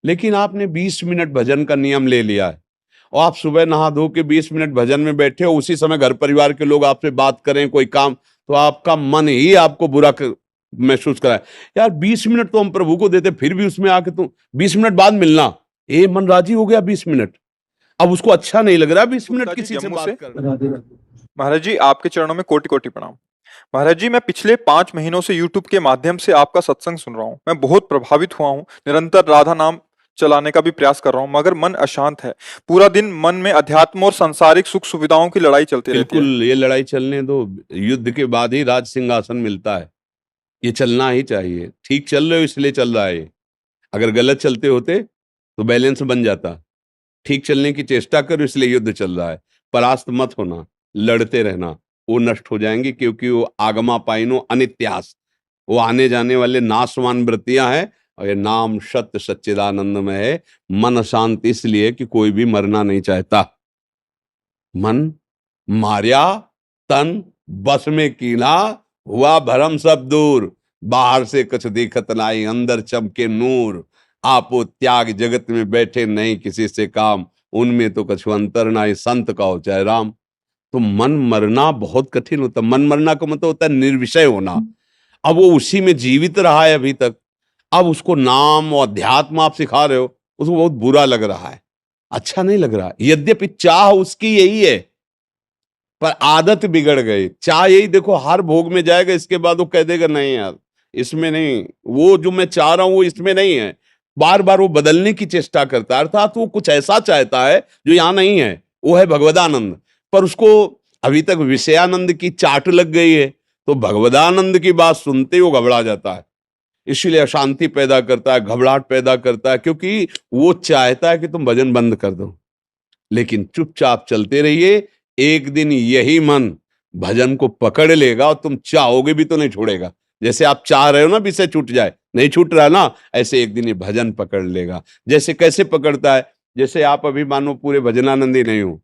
लेकिन आपने 20 मिनट भजन का नियम ले लिया है और आप सुबह नहा धो के 20 मिनट भजन में बैठे हो, उसी समय घर परिवार के लोग आपसे बात करें कोई काम, तो आपका मन ही आपको महसूस कराए। यार 20 मिनट तो हम प्रभु को देते, फिर भी उसमें आके तुम 20 मिनट बाद मिलना, ये मन राजी हो गया 20 मिनट, अब उसको अच्छा नहीं लग रहा 20 मिनट गुप्ता जी किसी से जम्मू बात से। करना। महाराज जी आपके चरणों में कोटि कोटि प्रणाम। महाराज जी मैं पिछले 5 महीनों से यूट्यूब के माध्यम से आपका सत्संग सुन रहा हूँ। मैं बहुत प्रभावित हुआ हूँ। निरंतर राधा नाम चलाने का भी प्रयास कर रहा हूँ, मगर मन अशांत है। पूरा दिन मन में अध्यात्म और सांसारिक सुख सुविधाओं की लड़ाई चलती रहती है। बिल्कुल, ये लड़ाई चलने दो, युद्ध के बाद ही राज सिंहासन मिलता है, ये चलना ही चाहिए। ठीक चल रहे हो इसलिए चल रहा है ये। अगर गलत चलते होते तो बैलेंस बन जाता। ठीक चलने की चेष्टा करो इसलिए युद्ध चल रहा है। परास्त मत होना, लड़ते रहना, वो नष्ट हो जाएंगे, क्योंकि वो आगमा पाइनो अनित्यास, वो आने जाने वाले नाशवान वृत्तियां हैं। और ये नाम सत्य सच्चिदानंद में है। मन अशांत इसलिए कि कोई भी मरना नहीं चाहता। मन मार्या, तन बस में कीना, हुआ भरम सब दूर, बाहर से कुछ दिखत नाई, अंदर चमके नूर। आपो त्याग जगत में बैठे नहीं किसी से काम, उनमें तो कछु अंतर नाई, संत का हो चाहे राम। तो मन मरना बहुत कठिन होता है। मन मरना का मतलब होता है निर्विषय होना। अब वो उसी में जीवित रहा है अभी तक, अब उसको नाम और अध्यात्म आप सिखा रहे हो, उसको बहुत बुरा लग रहा है, अच्छा नहीं लग रहा। यद्यपि चाह उसकी यही है, पर आदत बिगड़ गई। चाह यही, देखो हर भोग में जाएगा, इसके बाद वो कह देगा नहीं यार इसमें नहीं, वो जो मैं चाह रहा हूं वो इसमें नहीं है। बार बार वो बदलने की चेष्टा करता है, अर्थात वो कुछ ऐसा चाहता है जो यहां नहीं है। वो है भगवदानंद, पर उसको अभी तक विषयानंद की चाट लग गई है, तो भगवदानंद की बात सुनते ही वो घबरा जाता है। इसीलिए अशांति पैदा करता है, घबराहट पैदा करता है, क्योंकि वो चाहता है कि तुम भजन बंद कर दो। लेकिन चुपचाप चलते रहिए, एक दिन यही मन भजन को पकड़ लेगा और तुम चाहोगे भी तो नहीं छोड़ेगा। जैसे आप चाह रहे हो ना विषय छूट जाए, नहीं छूट रहा ना, ऐसे एक दिन ये भजन पकड़ लेगा। जैसे कैसे पकड़ता है, जैसे आप अभी मानो पूरे भजनानंदी नहीं हो,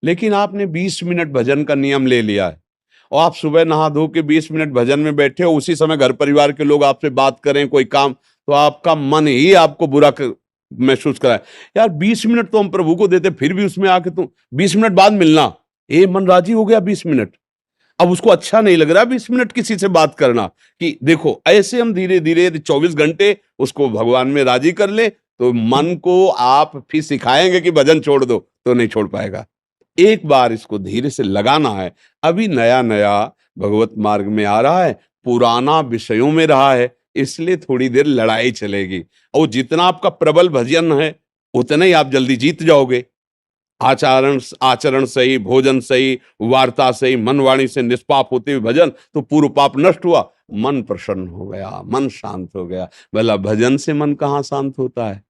लेकिन आपने 20 मिनट भजन का नियम ले लिया है और आप सुबह नहा धो के 20 मिनट भजन में बैठे हो, उसी समय घर परिवार के लोग आपसे बात करें कोई काम, तो आपका मन ही आपको महसूस कराए। यार 20 मिनट तो हम प्रभु को देते, फिर भी उसमें आके तुम 20 मिनट बाद मिलना, ये मन राजी हो गया 20 मिनट, अब उसको अच्छा नहीं लग रहा 20 मिनट किसी से बात करना। कि देखो ऐसे हम धीरे धीरे 24 घंटे उसको भगवान में राजी कर ले, तो मन को आप फिर सिखाएंगे कि भजन छोड़ दो, तो नहीं छोड़ पाएगा। एक बार इसको धीरे से लगाना है। अभी नया नया भगवत मार्ग में आ रहा है, पुराना विषयों में रहा है, इसलिए थोड़ी देर लड़ाई चलेगी। और जितना आपका प्रबल भजन है उतना ही आप जल्दी जीत जाओगे। आचरण आचरण सही, भोजन सही, वार्ता सही, मन वाणी से निष्पाप होते हुए भजन, तो पूर्व पाप नष्ट हुआ, मन प्रसन्न हो गया, मन शांत हो गया। भला भजन से मन कहाँ शांत होता है?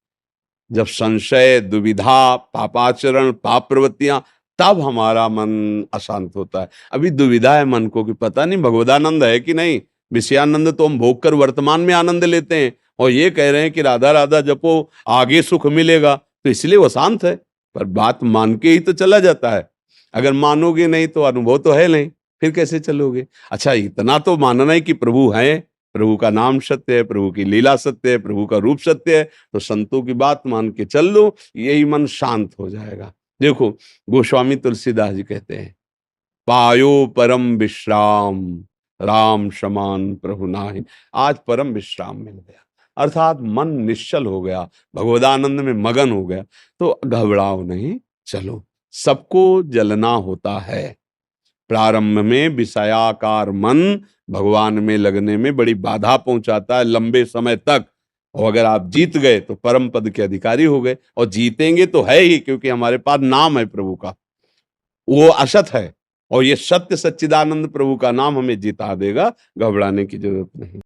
जब संशय, दुविधा, पापाचरण, पाप प्रवृत्तियां, तब हमारा मन अशांत होता है। अभी दुविधा है मन को कि पता नहीं भगवदानंद है कि नहीं। विषयानंद तो हम भोग कर वर्तमान में आनंद लेते हैं, और ये कह रहे हैं कि राधा राधा जपो आगे सुख मिलेगा, तो इसलिए वो शांत है। पर बात मान के ही तो चला जाता है। अगर मानोगे नहीं तो अनुभव तो है नहीं, फिर कैसे चलोगे? अच्छा इतना तो मानना ही कि प्रभु है, प्रभु का नाम सत्य है, प्रभु की लीला सत्य है, प्रभु का रूप सत्य है, तो संतों की बात मान के चल लो, यही मन शांत हो जाएगा। देखो गोस्वामी तुलसीदास जी कहते हैं, पायो परम विश्राम, राम समान प्रभु नाहि। आज परम विश्राम मिल गया, अर्थात मन निश्चल हो गया, भगवदानंद में मगन हो गया, तो घबराओ नहीं, चलो। सबको जलना होता है। प्रारंभ में विषयाकार मन भगवान में लगने में बड़ी बाधा पहुंचाता है लंबे समय तक, और अगर आप जीत गए तो परम पद के अधिकारी हो गए। और जीतेंगे तो है ही, क्योंकि हमारे पास नाम है प्रभु का, वो असत है, और ये सत्य सच्चिदानंद प्रभु का नाम हमें जिता देगा। घबराने की जरूरत नहीं।